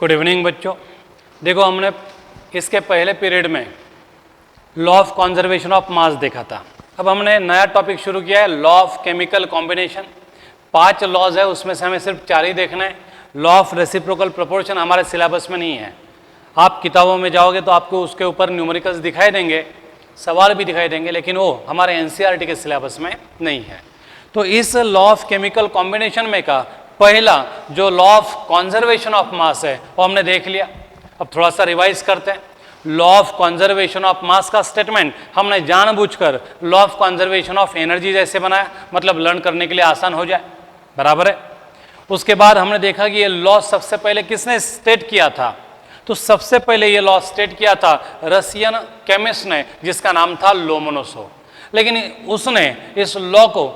Good evening बच्चों। देखो हमने इसके पहले पीरियड में law of conservation of mass देखा था। अब हमने नया टॉपिक शुरू किया है law of chemical combination. 5 laws है, उसमें से हमें सिर्फ 4 ही देखना है। लॉ ऑफ रेसिप्रोकल प्रोपोर्शन हमारे सिलेबस में नहीं है। आप किताबों में जाओगे तो आपको उसके ऊपर न्यूमेरिकल्स दिखाई देंगे, सवाल भी दिखाई देंगे, लेकिन वो हमारे एनसीईआरटी के सिलेबस में नहीं है। तो इस लॉ ऑफ केमिकल कॉम्बिनेशन में का पहला जो लॉ ऑफ कंजर्वेशन ऑफ मास है वो हमने देख लिया। अब थोड़ा सा रिवाइज करते हैं। लॉ ऑफ कंजर्वेशन ऑफ मास का स्टेटमेंट हमने जानबूझकर law of conservation of energy जैसे बनाया, मतलब लर्न करने के लिए आसान हो जाए, बराबर है। उसके बाद हमने देखा कि ये लॉ सबसे पहले किसने स्टेट किया था, तो सबसे पहले ये लॉ स्टेट किया था रशियन केमिस्ट ने, जिसका नाम था लोमोनोसोव। लेकिन उसने इस लॉ को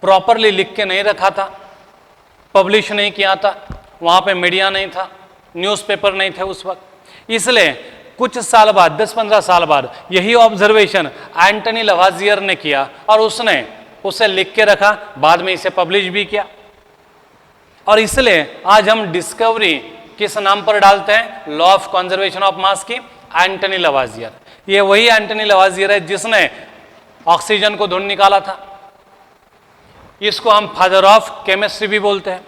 प्रॉपरली लिख के नहीं रखा था, पब्लिश नहीं किया था, वहाँ पे मीडिया नहीं था, न्यूज़पेपर नहीं थे उस वक्त। इसलिए कुछ साल बाद, 10-15 साल बाद यही ऑब्जर्वेशन एंटनी लवाजियर ने किया और उसने उसे लिख के रखा, बाद में इसे पब्लिश भी किया। और इसलिए आज हम डिस्कवरी किस नाम पर डालते हैं, लॉ ऑफ कंजर्वेशन ऑफ मास की, एंटनी लवाजियर। ये वही एंटनी लवाजियर है जिसने ऑक्सीजन को ढूंढ निकाला था। इसको हम फादर ऑफ केमिस्ट्री भी बोलते हैं।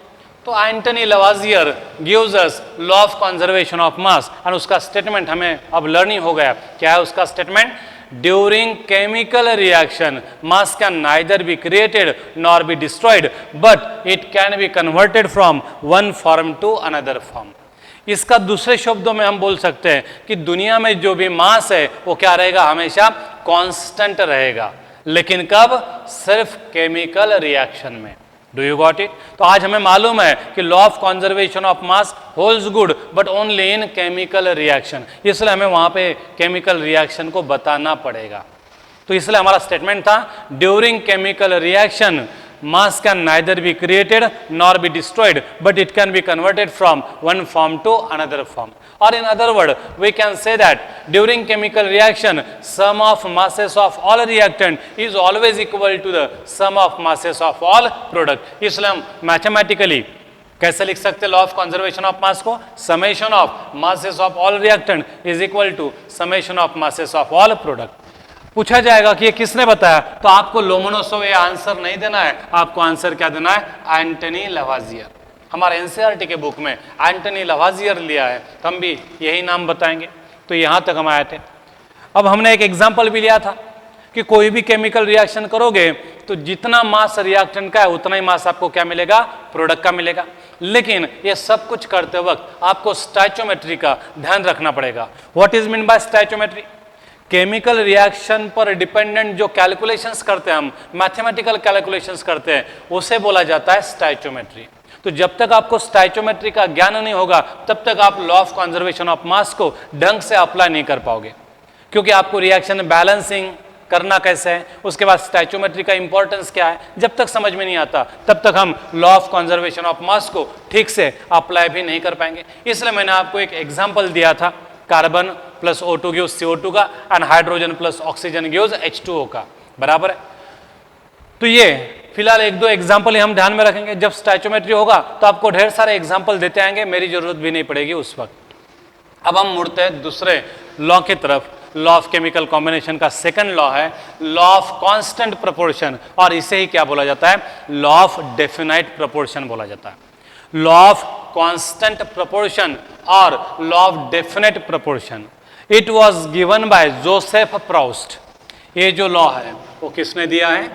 तो Antoine Lavoisier gives us law of conservation of mass और उसका स्टेटमेंट हमें अब लर्निंग हो गया। क्या है उसका statement? During chemical reaction mass can neither be created nor be destroyed but it can be converted from one form to another form. इसका दूसरे शब्दों में हम बोल सकते हैं कि दुनिया में जो भी मास है वो क्या रहेगा, हमेशा कांस्टेंट रहेगा, लेकिन कब? सिर्फ केमिकल रिएक्शन में। Do you got it? तो आज हमें मालूम है कि law of conservation of mass holds good but only in chemical reaction, इसलिए हमें वहां पे केमिकल रिएक्शन को बताना पड़ेगा। तो इसलिए हमारा स्टेटमेंट था during chemical reaction mass can neither be created nor be destroyed but it can be converted from one form to another form. Or in other word, we can say that during chemical reaction sum of masses of all reactant is always equal to the sum of masses of all product. इसलिए हम mathematically कैसे लिख सकते law of conservation of mass को? Summation of masses of all reactant is equal to summation of masses of all product. पूछा जाएगा कि ये किसने बताया, तो आपको लोमोनोसोव ये आंसर नहीं देना है, आपको आंसर क्या देना है? एंटनी लवाजियर। हमारे एनसीईआरटी के बुक में एंटनी लवाजियर लिया है, तो हम भी यही नाम बताएंगे। तो यहां तक हम आए थे। अब हमने एक एग्जाम्पल भी लिया था कि कोई भी केमिकल रिएक्शन करोगे तो जितना मास रिएक्टेंट का है उतना ही मास आपको क्या मिलेगा? प्रोडक्ट का मिलेगा। लेकिन ये सब कुछ करते वक्त आपको स्टोइचियोमेट्री का ध्यान रखना पड़ेगा। What is mean by stoichiometry? Chemical reaction पर डिपेंडेंट जो कैलकुलेशंस करते हैं हम, मैथमेटिकल कैलकुलेशंस करते हैं, उसे बोला जाता है स्टोइचियोमेट्री। तो जब तक आपको स्टोइचियोमेट्री का ज्ञान नहीं होगा तब तक आप law of conservation of mass को ढंग से अप्लाई नहीं कर पाओगे, क्योंकि आपको रिएक्शन बैलेंसिंग करना कैसे है, उसके बाद स्टोइचियोमेट्री का इंपॉर्टेंस क्या है, जब तक समझ में नहीं आता तब तक हम law of conservation of mass को ठीक से अप्लाई भी नहीं कर पाएंगे। इसलिए मैंने आपको एक एग्जाम्पल दिया था, carbon plus O2 gives CO2 का and hydrogen plus oxygen gives H2O का, बराबर है। तो ये फिलहाल 1-2 एग्जांपल हम ध्यान में रखेंगे। जब स्टोइचियोमेट्री होगा तो आपको ढेर सारे एग्जांपल देते आएंगे, मेरी जरूरत भी नहीं पड़ेगी उस वक्त। अब हम मुड़ते हैं दूसरे लॉ की तरफ। लॉ ऑफ केमिकल कॉम्बिनेशन का सेकंड लॉ है लॉ ऑफ कांस्टेंट प्रोपोर्शन, और इसे ही क्या बोला जाता है? लॉ ऑफ डेफिनाइट प्रोपोर्शन बोला जाता है। लॉ ऑफ कांस्टेंट प्रोपोर्शन और law of definite proportion, it was given by Joseph Proust. ये जो लॉ है वो किसने दिया है?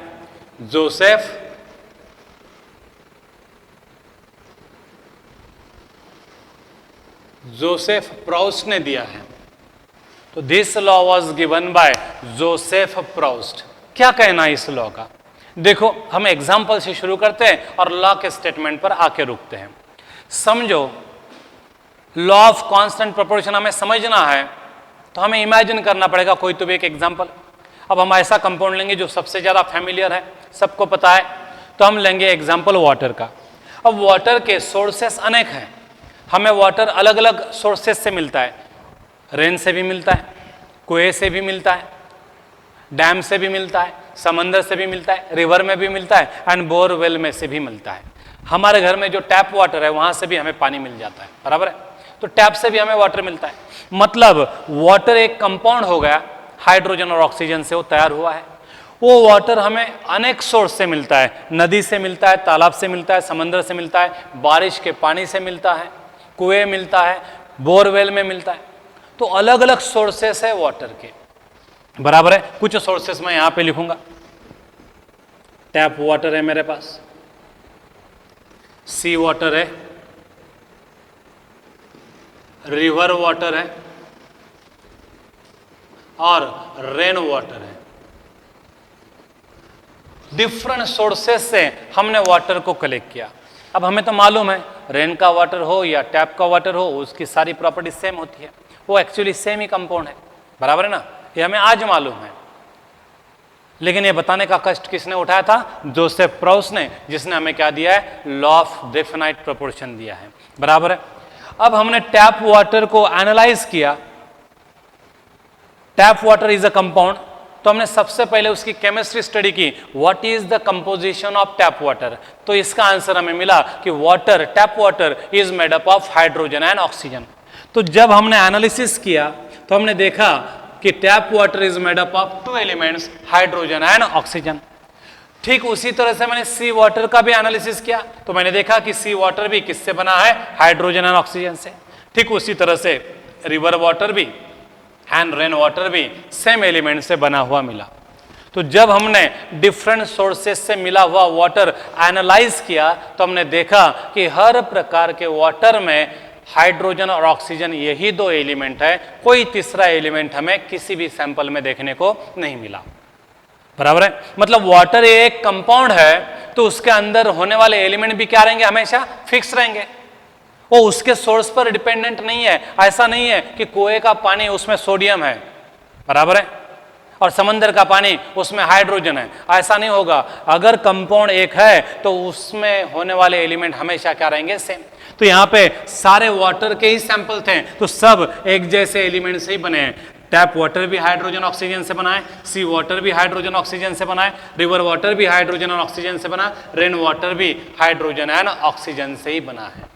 जोसेफ प्राउस्ट ने दिया है। तो this law was given by Joseph Proust. क्या कहना है इस लॉ का? देखो, हम एग्जाम्पल से शुरू करते हैं और लॉ के स्टेटमेंट पर आके रुकते हैं। समझो, लॉ ऑफ कांस्टेंट प्रोपोर्शन हमें समझना है तो हमें इमेजिन करना पड़ेगा कोई तो भी एक एग्जाम्पल। अब हम ऐसा कंपाउंड लेंगे जो सबसे ज्यादा फैमिलियर है, सबको पता है, तो हम लेंगे एग्जाम्पल वाटर का। अब वाटर के सोर्सेस अनेक हैं, हमें वाटर अलग अलग सोर्सेस से मिलता है। रेन से भी मिलता है, कुएं से भी मिलता है, डैम से भी मिलता है, समंदर से भी मिलता है, रिवर में भी मिलता है एंड बोरवेल में से भी मिलता है। हमारे घर में जो टैप वाटर है वहां से भी हमें पानी मिल जाता है, बराबर है। तो टैप से भी हमें वाटर मिलता है। मतलब वाटर एक कंपाउंड हो गया, हाइड्रोजन और ऑक्सीजन से वो तैयार हुआ है। वो वाटर हमें अनेक सोर्स से मिलता है, नदी से मिलता है, तालाब से मिलता है, समंदर से मिलता है, बारिश के पानी से मिलता है, कुएं मिलता है, बोरवेल में मिलता है। तो अलग अलग सोर्सेस है वाटर के, बराबर है। कुछ सोर्सेस मैं यहां पे लिखूंगा। टैप वाटर है मेरे पास, सी वाटर है, रिवर वाटर है और रेन वाटर है। डिफरेंट सोर्सेस से हमने वाटर को कलेक्ट किया। अब हमें तो मालूम है रेन का वाटर हो या टैप का वाटर हो, उसकी सारी प्रॉपर्टी सेम होती है, वो एक्चुअली सेम ही कंपाउंड है, बराबर है ना। ये हमें आज मालूम है, लेकिन ये बताने का कष्ट किसने उठाया था? जोसेफ प्रॉस ने, जिसने हमें क्या दिया है? लॉ ऑफ डेफिनाइट प्रोपोर्शन दिया है, बराबर है। अब हमने टैप वाटर को एनालाइज किया। Tap water is a compound, तो हमने सबसे पहले उसकी केमिस्ट्री स्टडी की। What is the composition of tap water? तो इसका आंसर हमें मिला कि water, tap water is made up of hydrogen and oxygen. तो जब हमने एनालिसिस किया तो हमने देखा कि tap water is made up of two elements, hydrogen and oxygen. ठीक उसी तरह से मैंने सी वाटर का भी एनालिसिस किया, तो मैंने देखा कि सी वाटर भी किससे बना है? हाइड्रोजन एंड ऑक्सीजन से। ठीक उसी तरह से रिवर वाटर भी एंड रेन वाटर भी सेम एलिमेंट से बना हुआ मिला। तो जब हमने डिफरेंट सोर्सेस से मिला हुआ वाटर एनालाइज किया तो हमने देखा कि हर प्रकार के वाटर में हाइड्रोजन और ऑक्सीजन यही दो एलिमेंट है, कोई तीसरा एलिमेंट हमें किसी भी सैंपल में देखने को नहीं मिला, बराबर है। मतलब वाटर एक कंपाउंड है तो उसके अंदर होने वाले एलिमेंट भी क्या रहेंगे? हमेशा फिक्स रहेंगे, वो उसके सोर्स पर डिपेंडेंट नहीं है। ऐसा नहीं है कि कुएं का पानी उसमें सोडियम है, बराबर है, और समंदर का पानी उसमें हाइड्रोजन है, ऐसा नहीं होगा। अगर कंपाउंड एक है तो उसमें होने वाले एलिमेंट हमेशा क्या रहेंगे? सेम। तो यहाँ पे सारे वाटर के ही सैंपल थे, तो सब एक जैसे एलिमेंट से ही बने हैं। टैप वाटर भी हाइड्रोजन ऑक्सीजन से बना है, सी वाटर भी हाइड्रोजन ऑक्सीजन से बना है, रिवर वाटर भी हाइड्रोजन और ऑक्सीजन से बना, रेन वाटर भी हाइड्रोजन एंड ऑक्सीजन से ही बना है।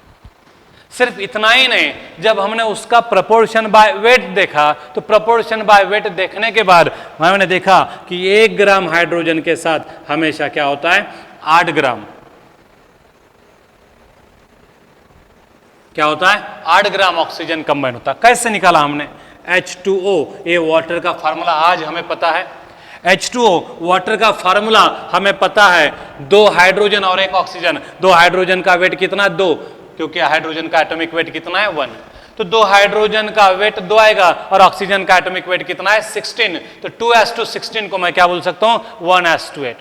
सिर्फ इतना ही नहीं, जब हमने उसका प्रपोर्शन बाय वेट देखा तो प्रपोर्शन बाय वेट देखने के बाद हमने देखा कि 1 ग्राम हाइड्रोजन के साथ हमेशा क्या होता है? 8 ग्राम। क्या होता है? 8 ग्राम ऑक्सीजन कंबाइन होता है। कैसे निकाला हमने? H2O, ये वाटर का फार्मूला आज हमें पता है। H2O वाटर का फार्मूला हमें पता है, 2 हाइड्रोजन और 1 ऑक्सीजन। 2 हाइड्रोजन का वेट कितना? 2, क्योंकि हाइड्रोजन का एटॉमिक वेट कितना है? 1। तो 2 हाइड्रोजन का वेट 2 आएगा और ऑक्सीजन का एटॉमिक वेट कितना है? 16। तो 2:16 को मैं क्या बोल सकता हूं? 1:8।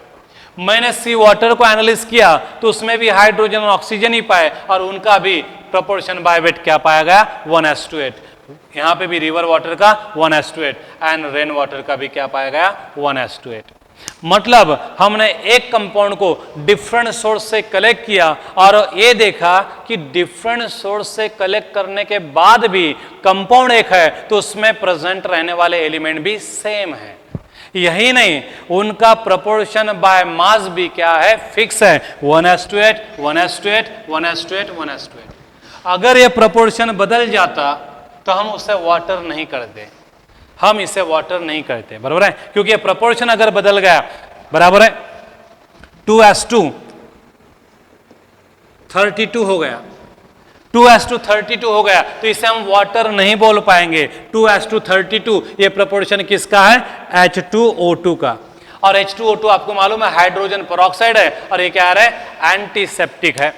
मैंने सी वाटर को एनालिसिस किया तो उसमें भी हाइड्रोजन और ऑक्सीजन ही पाए और उनका भी प्रोपोर्शन बाय वेट क्या पाया गया? 1:8। यहां पे भी रिवर वाटर का 1:8 एंड रेन वाटर का भी क्या पाया गया? 1:8। मतलब हमने एक कंपाउंड को डिफरेंट सोर्स से कलेक्ट किया और ये देखा कि डिफरेंट सोर्स से कलेक्ट करने के बाद भी कंपाउंड एक है तो उसमें प्रेजेंट रहने वाले एलिमेंट भी सेम है। यही नहीं, उनका प्रोपोर्शन बाय मास भी क्या है? फिक्स है, 1:8, 1:8, 1:8, 1:8। अगर ये प्रोपोर्शन बदल जाता तो हम उसे वाटर नहीं करते, हम इसे वाटर नहीं करते, बराबर है, क्योंकि प्रोपोर्शन अगर बदल गया, बराबर है, 2:2 32 हो गया, 2:32 हो गया, तो इसे हम वाटर नहीं बोल पाएंगे। 2:32 ये प्रोपोर्शन किसका है? H2O2 का। और H2O2 आपको मालूम है हाइड्रोजन पेरोक्साइड है और ये क्या है? एंटीसेप्टिक है।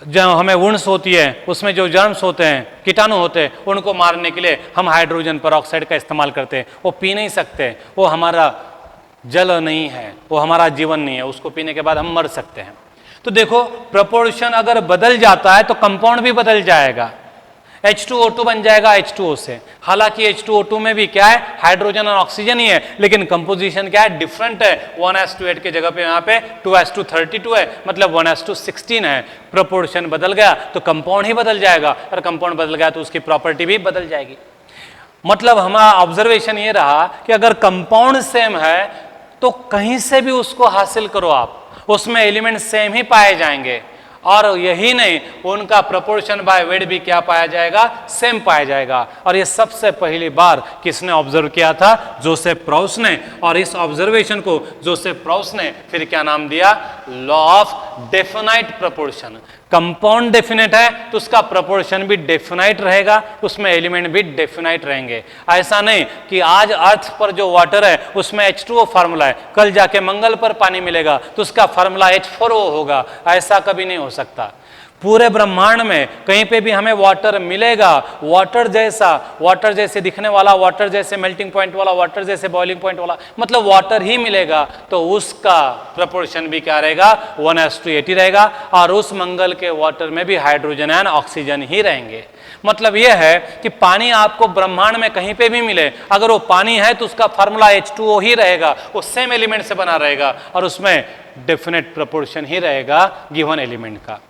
जब हमें वुंड्स होती है उसमें जो जर्म्स होते हैं, कीटाणु होते हैं, उनको मारने के लिए हम हाइड्रोजन पेरोक्साइड का इस्तेमाल करते हैं। वो पी नहीं सकते, वो हमारा जल नहीं है, वो हमारा जीवन नहीं है, उसको पीने के बाद हम मर सकते हैं। तो देखो, प्रोपोर्शन अगर बदल जाता है तो कंपाउंड भी बदल जाएगा। H2O2 बन जाएगा H2O से। हालांकि H2O2 में भी क्या है? हाइड्रोजन और ऑक्सीजन ही है, लेकिन कंपोजिशन क्या है? डिफरेंट है। 1:8 के जगह पे यहाँ पे 2:32 है, मतलब 1:16 है। प्रोपोर्शन बदल गया तो कंपाउंड ही बदल जाएगा, और कंपाउंड बदल गया तो उसकी प्रॉपर्टी भी बदल जाएगी। मतलब हमारा ऑब्जर्वेशन ये रहा कि अगर कंपाउंड सेम है तो कहीं से भी उसको हासिल करो आप, उसमें एलिमेंट सेम ही पाए जाएंगे। और यही नहीं, उनका प्रोपोर्शन बाय वेट भी क्या पाया जाएगा, सेम पाया जाएगा। और ये सबसे पहली बार किसने ऑब्जर्व किया था, जोसेफ प्राउस ने। और इस ऑब्जर्वेशन को जोसेफ प्राउस ने फिर क्या नाम दिया, law of definite proportion. Compound definite है तो उसका प्रोपोर्शन भी डेफिनाइट रहेगा, उसमें एलिमेंट भी डेफिनाइट रहेंगे। ऐसा नहीं कि आज अर्थ पर जो वाटर है उसमें H2O फार्मूला है, कल जाके मंगल पर पानी मिलेगा तो उसका फार्मूला H4O होगा, ऐसा कभी नहीं हो सकता। पूरे ब्रह्मांड में कहीं पे भी हमें वाटर मिलेगा, वाटर जैसे दिखने वाला, वाटर जैसे मेल्टिंग पॉइंट वाला, वाटर जैसे बॉइलिंग पॉइंट वाला, मतलब वाटर ही मिलेगा, तो उसका प्रोपोर्शन भी क्या रहेगा, 1:80 रहेगा। और उस मंगल के वाटर में भी हाइड्रोजन एंड ऑक्सीजन ही रहेंगे। मतलब यह है कि पानी आपको ब्रह्मांड में कहीं पे भी मिले, अगर वो पानी है तो उसका फार्मूला H2O ही रहेगा, वो सेम एलिमेंट से बना रहेगा और उसमें डेफिनेट प्रोपोर्शन ही रहेगा गिवन एलिमेंट का,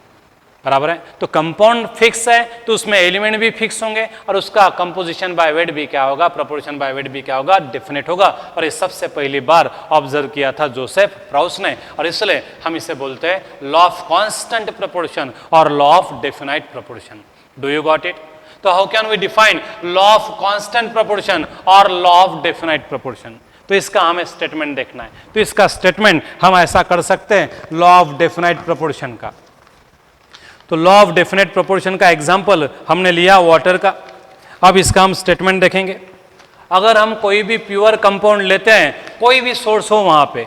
बराबर है। तो कंपाउंड फिक्स है तो उसमें एलिमेंट भी फिक्स होंगे और उसका कंपोजिशन बाय वेट भी क्या होगा, प्रोपोर्शन बाय वेट भी क्या होगा, डेफिनेट होगा। और ये सबसे पहली बार ऑब्जर्व किया था जोसेफ प्राउस ने, और इसलिए हम इसे बोलते हैं लॉ ऑफ कांस्टेंट प्रोपोर्शन और law of definite proportion. Do you got it? तो how can we define law of constant proportion और लॉ ऑफ डेफिनाइट प्रोपोर्शन? तो इसका हमें स्टेटमेंट देखना है। तो इसका स्टेटमेंट हम ऐसा कर सकते हैं, लॉ ऑफ डेफिनाइट प्रोपोर्शन का। तो लॉ ऑफ डेफिनेट प्रोपोर्शन का एग्जांपल हमने लिया वाटर का। अब इसका हम स्टेटमेंट देखेंगे। अगर हम कोई भी प्योर कंपाउंड लेते हैं, कोई भी सोर्स हो वहां पे,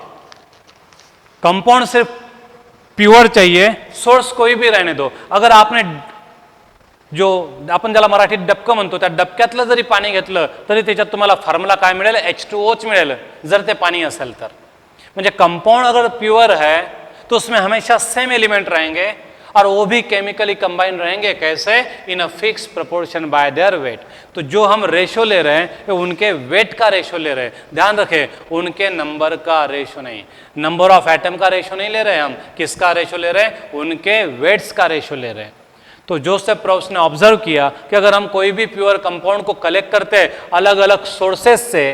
कंपाउंड सिर्फ प्युअर चाहिए, सोर्स कोई भी रहने दो। अगर आपने जो आपण ज्याला मराठीत डबकं म्हणतो त्या डबक्यातलं जरी पाणी घेतलं तरी त्याच्यात तुम्हाला फॉर्म्युला काय मिळेल, H2Oच मिळेल जर ते पाणी असेल तर। म्हणजे कंपाउंड अगर प्योर है तो उसमें हमेशा सेम एलिमेंट रहेंगे और वो भी केमिकली कंबाइन रहेंगे। कैसे? In a fix proportion by their weight. तो जो हम रेशो ले रहे हैं वो उनके वेट का रेशो ले रहे हैं। ध्यान रखें, उनके नंबर का रेशो नहीं, नंबर ऑफ एटम का रेशो नहीं ले रहे हैं हम। किसका रेशो ले रहे हैं? उनके वेट्स का रेशो ले रहे हैं। तो जोसेफ प्राउस ने ऑब्जर्व किया कि अगर हम कोई भी प्योर कंपाउंड को कलेक्ट करते हैं अलग अलग सोर्सेस से,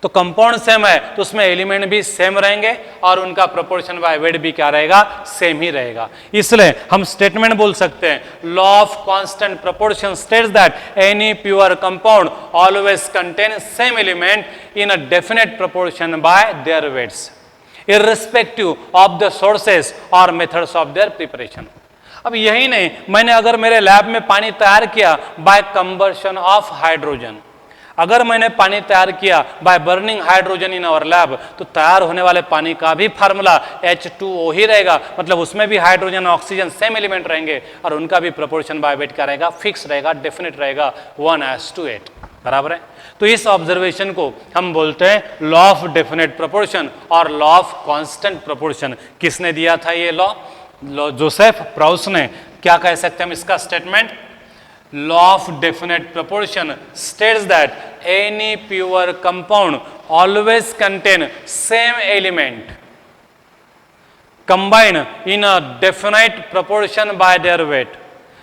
तो कंपाउंड सेम है तो उसमें एलिमेंट भी सेम रहेंगे और उनका प्रोपोर्शन बाय वेट भी क्या रहेगा, सेम ही रहेगा। इसलिए हम स्टेटमेंट बोल सकते हैं, law of constant proportion states that any pure compound always contain same element in a definite proportion by their weights irrespective of the sources और मेथड्स ऑफ देयर प्रिपरेशन। अब यही नहीं, मैंने अगर मेरे लैब में पानी तैयार किया बाय कंबर्शन ऑफ हाइड्रोजन, अगर मैंने पानी तैयार किया by burning hydrogen in our lab, तो तैयार होने वाले पानी का भी फार्मूला H2O ही रहेगा। मतलब उसमें भी हाइड्रोजन ऑक्सीजन सेम एलिमेंट रहेंगे और उनका भी प्रोपोर्शन बाय वेट क्या रहेगा, फिक्स रहेगा, डेफिनेट रहेगा, 1:8, बराबर है। तो इस ऑब्जर्वेशन को हम बोलते हैं लॉ ऑफ डेफिनेट प्रोपोर्शन और लॉ ऑफ कांस्टेंट प्रोपोर्शन। किसने दिया था ये लॉ? जोसेफ प्राउस ने। क्या कह सकते हैं हम इसका statement? Law of definite proportion states that any pure compound always contain same element combined in a definite proportion by their weight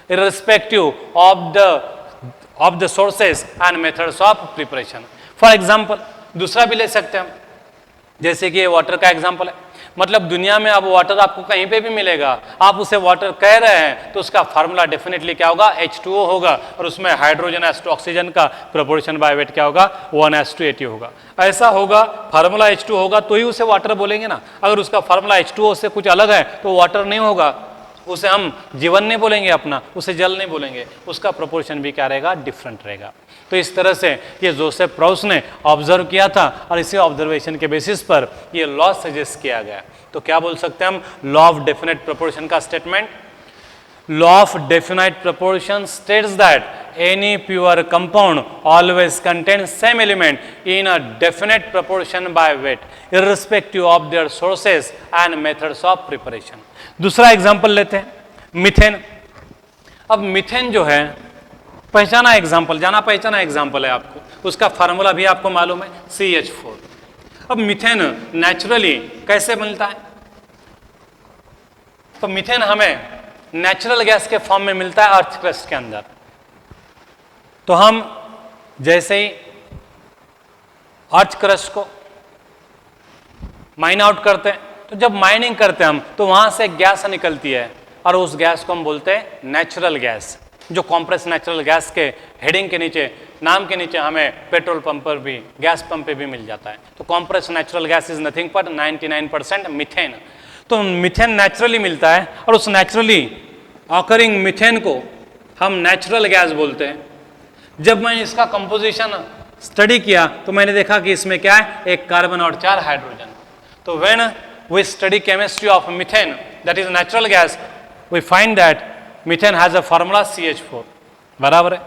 irrespective of the sources and methods of preparation. For example, दूसरा भी ले सकते हैं हम, जैसे कि ये water का एग्जांपल है। मतलब दुनिया में अब वाटर आपको कहीं पे भी मिलेगा, आप उसे वाटर कह रहे हैं तो उसका फार्मूला डेफिनेटली क्या होगा, H2O होगा और उसमें हाइड्रोजन एस टू ऑक्सीजन का प्रोपोर्शन बाय वेट क्या होगा, 1:80 होगा। ऐसा होगा, फार्मूला H2O होगा तो ही उसे वाटर बोलेंगे ना। अगर उसका फार्मूला H2O से कुछ अलग है तो वाटर नहीं होगा, उसे हम जीवन नहीं बोलेंगे अपना, उसे जल नहीं बोलेंगे, उसका प्रोपोर्शन भी क्या रहेगा, डिफरेंट रहेगा। तो इस तरह से ये जोसेफ प्राउस ने ऑब्जर्व किया था और इसी ऑब्जर्वेशन के बेसिस पर ये लॉ सजेस्ट किया गया। तो क्या बोल सकते हैं हम, लॉ ऑफ डेफिनेट प्रोपोर्शन का statement? Law of definite proportion states that any pure compound always contain same element in a definite proportion by weight irrespective of their sources and methods of preparation. दूसरा example लेते हैं, methane. अब methane जो है पहचाना example, जाना पहचाना example है आपको, उसका फार्मूला भी आपको मालूम है, CH4। अब मीथेन नेचुरली कैसे बनता है? तो मीथेन हमें नेचुरल गैस के फॉर्म में मिलता है अर्थ क्रस्ट के अंदर। तो हम जैसे ही अर्थ क्रस्ट को माइन आउट करते हैं, तो जब माइनिंग करते हैं हम तो वहां से गैस निकलती है, और उस गैस को हम बोलते हैं नेचुरल गैस, जो कॉम्प्रेस नेचुरल गैस के हेडिंग के नीचे, नाम के नीचे हमें पेट्रोल पंप पर भी, गैस पंप पे भी मिल जाता है। तो compress natural gas is nothing but 99% methane. तो मीथेन नेचुरली मिलता है और उस नेचुरली ऑकरिंग मीथेन को हम नेचुरल गैस बोलते हैं। जब मैंने इसका कंपोजिशन स्टडी किया तो मैंने देखा कि इसमें क्या है, एक कार्बन और 4 हाइड्रोजन। तो when we study chemistry of methane that is natural gas, we find that methane has a formula CH4, बराबर है।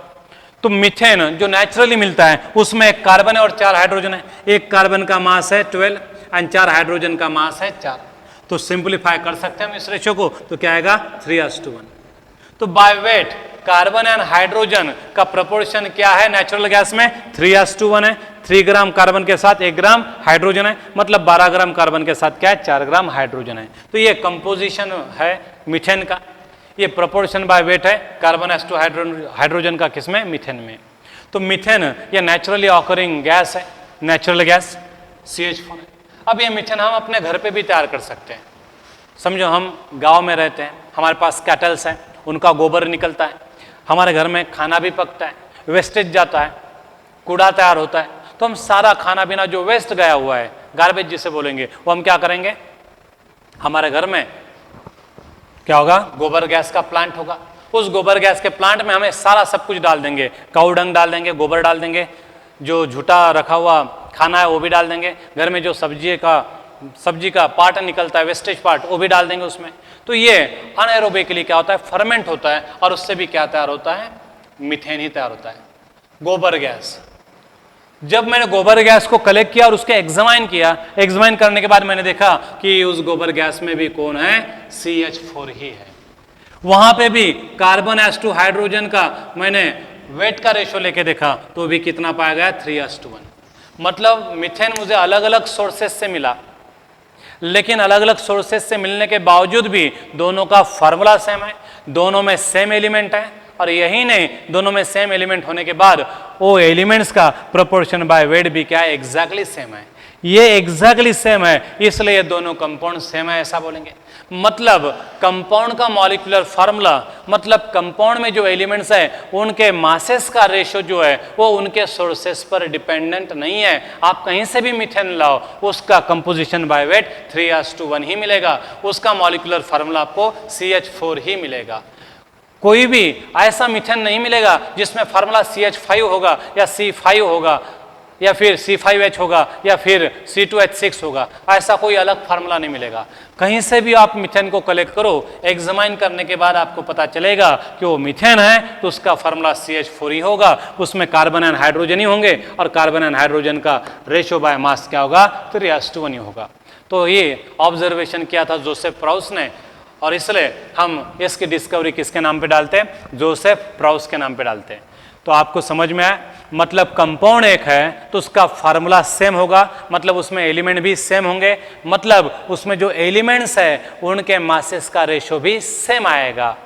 तो मीथेन जो नेचुरली मिलता है उसमें एक कार्बन है और 4 हाइड्रोजन है। एक कार्बन का मास है 12 एंड 4 हाइड्रोजन का मास है 4। तो सिंप्लीफाई कर सकते हैं हम इस रेशियो को, तो क्या आएगा 3:1। तो by weight carbon and hydrogen का प्रोपोर्शन क्या है नेचुरल गैस में, 3:1 है। 3 ग्राम कार्बन के साथ 1 ग्राम हाइड्रोजन है, मतलब 12 ग्राम कार्बन के साथ क्या है, 4 ग्राम हाइड्रोजन है। तो ये कंपोजिशन है मीथेन का, ये प्रोपोर्शन बाय वेट है कार्बन एस टू हाइड्रोजन का, किसमें, मीथेन में। तो मीथेन ये नेचुरली ऑकरिंग गैस है, नेचुरल गैस CH4 है। अब ये मीथेन हम अपने घर पे भी तैयार कर सकते हैं। समझो हम गांव में रहते हैं, हमारे पास कैटल्स हैं, उनका गोबर निकलता है, हमारे घर में खाना भी पकता है, वेस्टेज जाता है, कूड़ा तैयार होता है। तो हम सारा खाना पीना जो वेस्ट गया हुआ है, गार्बेज जिसे बोलेंगे, वो हम क्या करेंगे, हमारे घर में क्या होगा, गोबर गैस का प्लांट होगा। उस गोबर गैस के प्लांट में हमें सारा सब कुछ डाल देंगे, काऊ डंग डाल देंगे, गोबर डाल देंगे, जो झूठा रखा हुआ खाना है वो भी डाल देंगे, घर में जो सब्जी का पार्ट निकलता है, वेस्टेज पार्ट, वो भी डाल देंगे उसमें। तो ये अनएरोबिकली क्या होता है, फर्मेंट होता है और उससे भी क्या तैयार होता है, मीथेन ही तैयार होता है, गोबर गैस। जब मैंने गोबर गैस को कलेक्ट किया और उसके एग्जामाइन किया, एग्जामाइन करने के बाद मैंने देखा कि उस गोबर गैस में भी कौन है, CH4 ही है। वहां पे भी कार्बन एस टू हाइड्रोजन का मैंने वेट का रेशो लेके देखा तो भी कितना पाया गया, 3:1। मतलब मीथेन मुझे अलग अलग सोर्सेस से मिला, लेकिन अलग अलग सोर्सेस से मिलने के बावजूद भी दोनों का फार्मूला सेम है, दोनों में सेम एलिमेंट है। और यही नहीं, दोनों में सेम एलिमेंट होने के बाद वो एलिमेंट्स का प्रोपोर्शन बाय वेट भी क्या है, एग्जैक्टली सेम है। ये एग्जैक्टली सेम है, इसलिए दोनों कंपाउंड सेम है ऐसा बोलेंगे। मतलब कंपाउंड का मॉलिक्यूलर फार्मूला, मतलब कंपाउंड में जो एलिमेंट्स है उनके मासेस का रेशो जो है वो उनके सोर्सेस पर डिपेंडेंट नहीं है। आप कहीं से भी मीथेन लाओ, उसका कंपोजिशन बाय वेट 3:1 ही मिलेगा, उसका मॉलिक्यूलर फार्मूला आपको CH4 ही मिलेगा। कोई भी ऐसा मीथेन नहीं मिलेगा जिसमें फार्मूला CH5 होगा या C5 होगा या फिर C5H होगा या फिर C2H6 होगा, ऐसा कोई अलग फार्मूला नहीं मिलेगा। कहीं से भी आप मीथेन को कलेक्ट करो, एग्जामाइन करने के बाद आपको पता चलेगा कि वो मीथेन है तो उसका फार्मूला CH4 ही होगा, उसमें कार्बन एंड हाइड्रोजन ही होंगे और कार्बन एंड हाइड्रोजन का रेशो बाय मास क्या होगा, 3:1 ही होगा। तो ये ऑब्जर्वेशन किया था जोसेफ प्राउस ने, और इसलिए हम इसकी डिस्कवरी किसके नाम पे डालते हैं, जोसेफ प्राउस के नाम पे डालते हैं। तो आपको समझ में आया, मतलब कंपाउंड एक है तो उसका फार्मूला सेम होगा, मतलब उसमें एलिमेंट भी सेम होंगे, मतलब उसमें जो एलिमेंट्स है उनके मासेस का रेशो भी सेम आएगा।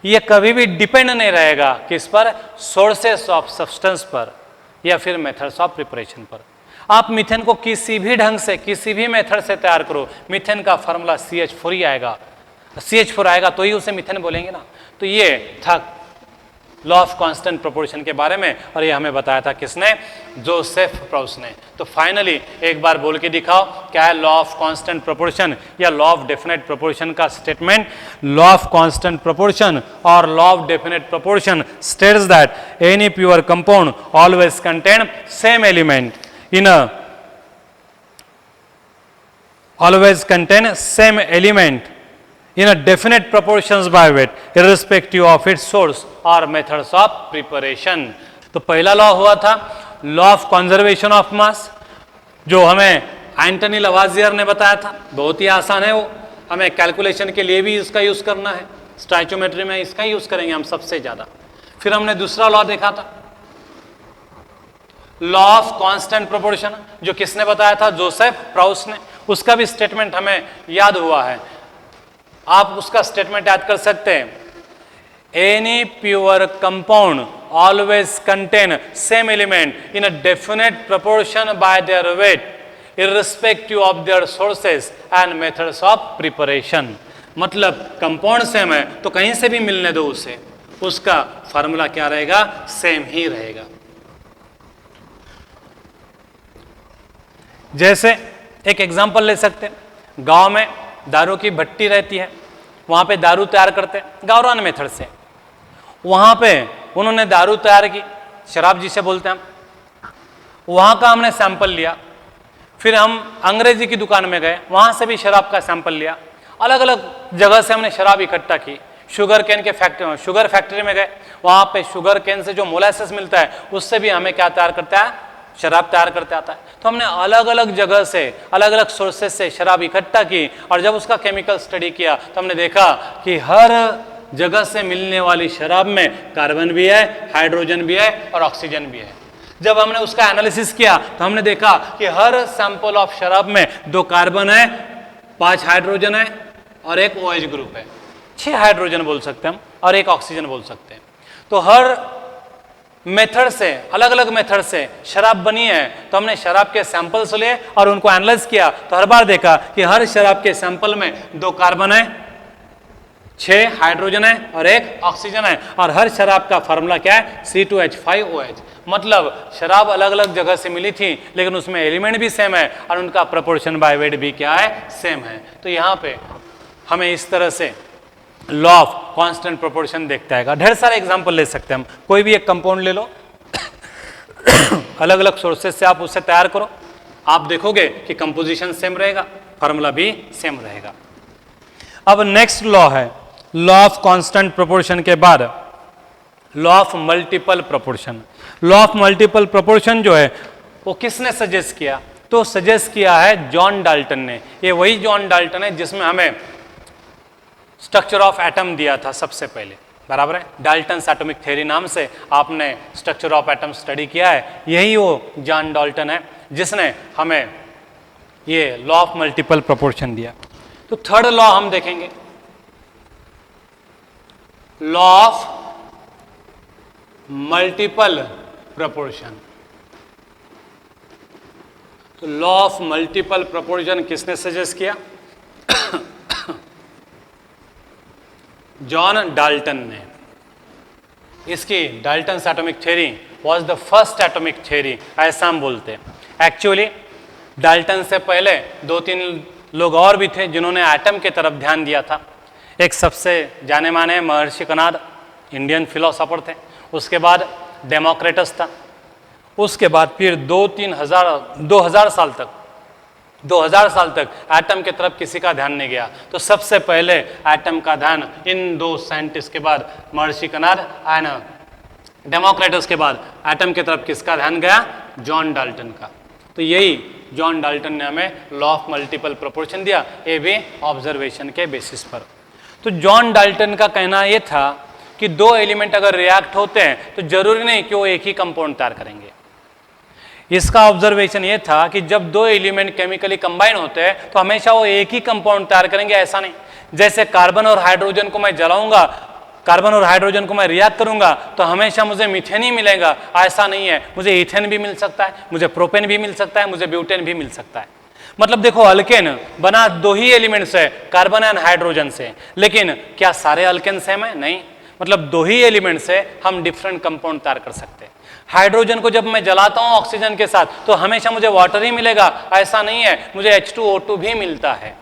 ये कभी भी डिपेंड नहीं रहेगा किस पर, सोर्सेस ऑफ सब्सटेंस पर या फिर मेथड्स ऑफ प्रिपरेशन पर। आप मीथेन को किसी भी ढंग से, किसी भी मेथड से तैयार करो, मीथेन का फार्मूला CH4 ही आएगा। CH4 आएगा तो ही उसे मीथेन बोलेंगे ना। तो ये था लॉ ऑफ कांस्टेंट प्रोपोर्शन के बारे में, और ये हमें बताया था किसने, जोसेफ प्राउस ने। तो फाइनली एक बार बोल के दिखाओ क्या है लॉ ऑफ कांस्टेंट प्रोपोर्शन या लॉ ऑफ डेफिनेट प्रोपोर्शन का statement. Law of constant proportion और law of definite proportion states that any pure compound always contain same element in a always contain same element in a definite proportions by weight irrespective of its source or methods of preparation। तो पहला law हुआ था law of conservation of मास, जो हमें Antony लवाजियर ने बताया था। बहुत ही आसान है वो, हमें कैलकुलेशन के लिए भी इसका यूज करना है, स्टोइचियोमेट्री में इसका यूज करेंगे हम सबसे ज्यादा। फिर हमने दूसरा लॉ देखा था लॉ ऑफ कांस्टेंट प्रोपोर्शन, जो किसने बताया था, जोसेफ प्राउस ने। उसका भी स्टेटमेंट हमें याद हुआ है, आप उसका स्टेटमेंट याद कर सकते हैं, any pure compound always contain same element in a definite proportion by their weight irrespective of their sources and methods of preparation। मतलब कंपाउंड सेम है तो कहीं से भी मिलने दो उसे, उसका फार्मूला क्या रहेगा, सेम ही रहेगा। जैसे एक एग्जांपल ले सकते हैं, गांव में दारू की भट्टी रहती है, वहां पे दारू तैयार करते हैं गावरान मेथड से। वहां पे उन्होंने दारू तैयार की, शराब जिसे बोलते हैं हम, वहां का हमने सैंपल लिया, फिर हम अंग्रेजी की दुकान में गए, वहां से भी शराब का सैंपल लिया, अलग अलग जगह से हमने शराब इकट्ठा की। शुगर कैन के शुगर फैक्ट्री में गए, वहां पे शुगर कैन से जो मोलासेस मिलता है उससे भी हमें क्या तैयार करता है, शराब तैयार करते आता है। तो हमने अलग अलग जगह से, अलग अलग सोर्सेस से शराब इकट्ठा की और जब उसका केमिकल स्टडी किया तो हमने देखा कि हर जगह से मिलने वाली शराब में कार्बन भी है, हाइड्रोजन भी है और ऑक्सीजन भी है। जब हमने उसका एनालिसिस किया तो हमने देखा कि हर सैंपल ऑफ शराब में 2 कार्बन है, 5 हाइड्रोजन है और एक OH ग्रुप है, 6 हाइड्रोजन बोल सकते हैं हम और एक ऑक्सीजन बोल सकते हैं। तो हर मेथड से, अलग अलग मेथड से शराब बनी है, तो हमने शराब के सैंपल्स लिए और उनको एनालाइज किया तो हर बार देखा कि हर शराब के सैंपल में 2 कार्बन है, 6 हाइड्रोजन है और एक ऑक्सीजन है और हर शराब का फार्मूला क्या है, C2H5OH। मतलब शराब अलग अलग जगह से मिली थी लेकिन उसमें एलिमेंट भी सेम है और उनका प्रोपोर्शन बाय वेट भी क्या है, सेम है। तो यहाँ पे हमें इस तरह से लॉ ऑफ कांस्टेंट प्रोपोर्शन देखता है। ढेर सारे एग्जांपल ले सकते हैं हम, कोई भी एक कंपाउंड ले लो अलग अलग सोर्सेज से आप उसे तैयार करो, आप देखोगे कि कंपोजिशन सेम रहेगा, फार्मूला भी सेम रहेगा। अब नेक्स्ट लॉ है लॉ ऑफ कांस्टेंट प्रोपोर्शन के बाद law of multiple proportion. Law of multiple proportion जो है वो किसने सजेस्ट किया, तो सजेस्ट किया है जॉन डाल्टन ने। ये वही जॉन डाल्टन है जिसमें हमें स्ट्रक्चर ऑफ एटम दिया था सबसे पहले, बराबर है। डाल्टन्स एटॉमिक थ्योरी नाम से आपने स्ट्रक्चर ऑफ एटम स्टडी किया है, यही वो जॉन डाल्टन है जिसने हमें ये लॉ ऑफ मल्टीपल प्रोपोर्शन दिया। तो थर्ड लॉ हम देखेंगे, लॉ ऑफ मल्टीपल प्रोपोर्शन। तो लॉ ऑफ मल्टीपल प्रोपोर्शन किसने सजेस्ट किया, जॉन डाल्टन ने। इसकी Dalton's atomic theory was the first atomic theory, ऐसा हम बोलते हैं। एक्चुअली डाल्टन से पहले 2-3 लोग और भी थे जिन्होंने एटम की तरफ ध्यान दिया था। एक सबसे जाने माने महर्षि कणाद, इंडियन फिलोसोफर थे, उसके बाद डेमोक्रेटस था, उसके बाद फिर 2000 साल तक एटम की तरफ किसी का ध्यान नहीं गया। तो सबसे पहले एटम का ध्यान इन 2 साइंटिस्ट के बाद, महर्षि कणाद एंड डेमोक्रेटस के बाद एटम की तरफ किसका ध्यान गया, जॉन डाल्टन का। तो यही जॉन डाल्टन ने हमें लॉ ऑफ मल्टीपल प्रोपोर्शन दिया, ये भी ऑब्जर्वेशन के बेसिस पर। तो जॉन डाल्टन का कहना यह था कि 2 एलिमेंट अगर रिएक्ट होते हैं तो जरूरी नहीं कि वो एक ही कंपाउंड तैयार करेंगे। इसका ऑब्जर्वेशन ये था कि जब 2 एलिमेंट केमिकली कंबाइन होते हैं तो हमेशा वो एक ही कंपाउंड तैयार करेंगे, ऐसा नहीं। जैसे कार्बन और हाइड्रोजन को मैं जलाऊंगा, कार्बन और हाइड्रोजन को मैं रिएक्ट करूंगा तो हमेशा मुझे मीथेन ही मिलेगा, ऐसा नहीं है। मुझे इथेन भी मिल सकता है, मुझे प्रोपेन भी मिल सकता है, मुझे ब्यूटेन भी मिल सकता है। मतलब देखो, अल्केन बना 2 ही एलिमेंट से, कार्बन एंड हाइड्रोजन से, लेकिन क्या सारे अल्केन सेम है, नहीं। मतलब 2 ही एलिमेंट से हम डिफरेंट कंपाउंड तैयार कर सकते हैं। हाइड्रोजन को जब मैं जलाता हूं ऑक्सीजन के साथ तो हमेशा मुझे वाटर ही मिलेगा, ऐसा नहीं है, मुझे H2O2 भी मिलता है।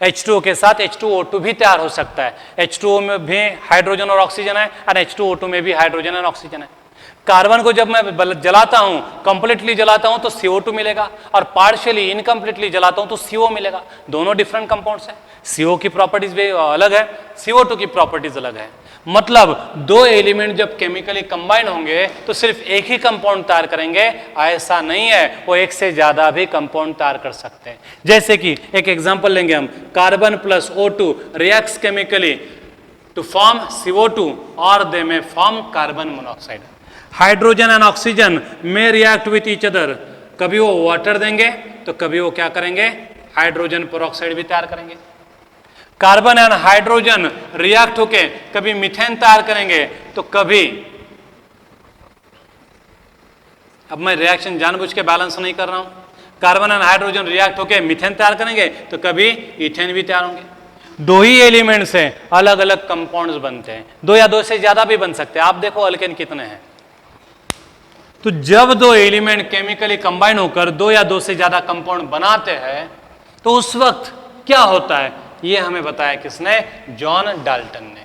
H2O के साथ H2O2 भी तैयार हो सकता है। H2O में भी हाइड्रोजन और ऑक्सीजन है और H2O2 में भी हाइड्रोजन और ऑक्सीजन है। कार्बन को जब मैं जलाता हूं, कंप्लीटली जलाता हूं तो CO2 मिलेगा और पार्शियली इनकम्प्लीटली जलाता हूं तो CO मिलेगा। दोनों डिफरेंट कंपाउंड्स हैं। CO की प्रॉपर्टीज भी अलग है, CO2 की प्रॉपर्टीज अलग है। मतलब 2 एलिमेंट जब केमिकली कंबाइन होंगे तो सिर्फ एक ही कंपाउंड तैयार करेंगे, ऐसा नहीं है, वो एक से ज्यादा भी कंपाउंड तैयार कर सकते हैं। जैसे कि एक एग्जांपल लेंगे हम, carbon plus O2 reacts chemically to form CO2 और they may form carbon monoxide. Hydrogen and oxygen may react with each other, कभी वो वाटर देंगे तो कभी वो क्या करेंगे, हाइड्रोजन पेरोक्साइड भी तैयार करेंगे। कार्बन एंड हाइड्रोजन रिएक्ट होके कभी मीथेन तैयार करेंगे तो कभी, अब मैं रिएक्शन जानबूझ के बैलेंस नहीं कर रहा हूं, कार्बन एंड हाइड्रोजन रिएक्ट होके मीथेन तैयार करेंगे तो कभी इथेन भी तैयार होंगे। दो ही एलिमेंट से अलग अलग कंपाउंड्स बनते हैं, दो या दो से ज्यादा भी बन सकते हैं। आप देखो अल्केन कितने हैं। तो जब दो एलिमेंट केमिकली कंबाइन होकर दो या दो से ज्यादा कंपाउंड बनाते हैं तो उस वक्त क्या होता है, ये हमें बताया किसने, जॉन डाल्टन ने।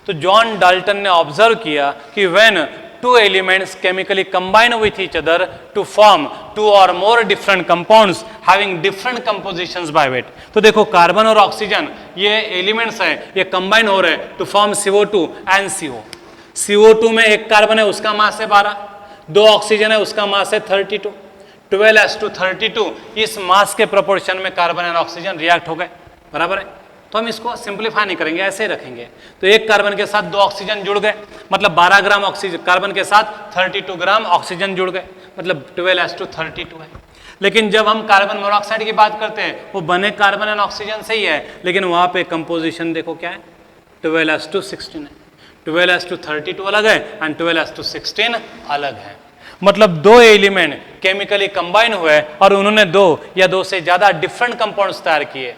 तो जॉन डाल्टन ने ऑब्जर्व किया कि when two elements chemically combine with each other to form two or more different compounds having different compositions by weight। तो देखो कार्बन और ऑक्सीजन ये एलिमेंट्स हैं, ये कंबाइन हो रहे हैं to form CO2 and CO। CO2 में एक कार्बन है उसका मास है 12, दो ऑक्सीजन है उसका मास है 32, 12:32 इस मास के प्रोपोर्शन में कार्बन एंड ऑक्सीजन रिएक्ट हो गए, बराबर है। तो हम इसको सिंपलीफाई नहीं करेंगे, ऐसे ही रखेंगे। तो एक कार्बन के साथ दो ऑक्सीजन जुड़ गए, मतलब 12 ग्राम ऑक्सीजन, कार्बन के साथ 32 ग्राम ऑक्सीजन जुड़ गए, मतलब 12:32 है। लेकिन जब हम कार्बन मोनोऑक्साइड की बात करते हैं वो बने कार्बन एंड ऑक्सीजन से ही है, लेकिन वहां पे कंपोजिशन देखो क्या है, 12:16 है। 12:32 अलग है एंड 12:16 अलग है। मतलब दो एलिमेंट केमिकली कंबाइन हुए और उन्होंने दो या दो से ज्यादा डिफरेंट कंपाउंड्स तैयार किए,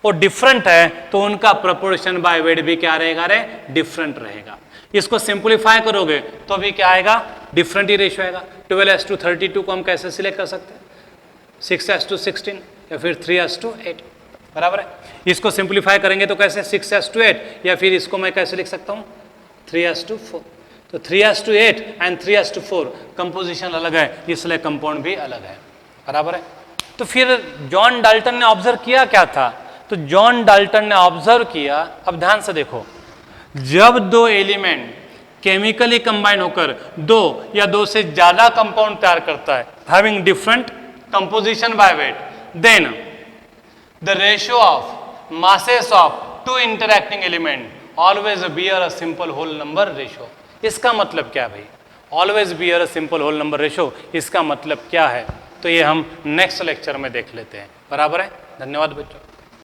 वो डिफरेंट है तो उनका प्रोपोर्शन बाय वेट भी क्या रहेगा रे, डिफरेंट रहेगा। इसको सिंपलीफाई करोगे तो भी क्या आएगा, डिफरेंट ही रेशियो आएगा। 12:32 को हम कैसे सिलेक्ट कर सकते हैं, 6:16 या फिर 3:8, बराबर है। इसको सिंपलीफाई करेंगे तो कैसे, 6:8 या फिर इसको मैं कैसे लिख सकता हूँ, 3:4। तो 3:8 एंड 3:4 कंपोजिशन अलग है, इसलिए कंपाउंड भी अलग है, बराबर है। तो फिर जॉन डाल्टन ने ऑब्जर्व किया क्या था, तो जॉन डाल्टन ने ऑब्जर्व किया, अब ध्यान से देखो, जब दो एलिमेंट केमिकली कंबाइन होकर दो या दो से ज्यादा कंपाउंड तैयार करता है having different composition by weight, then the ratio of masses of two interacting element always bear a simple whole number ratio. इसका मतलब क्या भाई, always bear a simple whole number ratio, इसका मतलब क्या है, तो ये हम नेक्स्ट लेक्चर में देख लेते हैं, बराबर है। धन्यवाद बच्चों।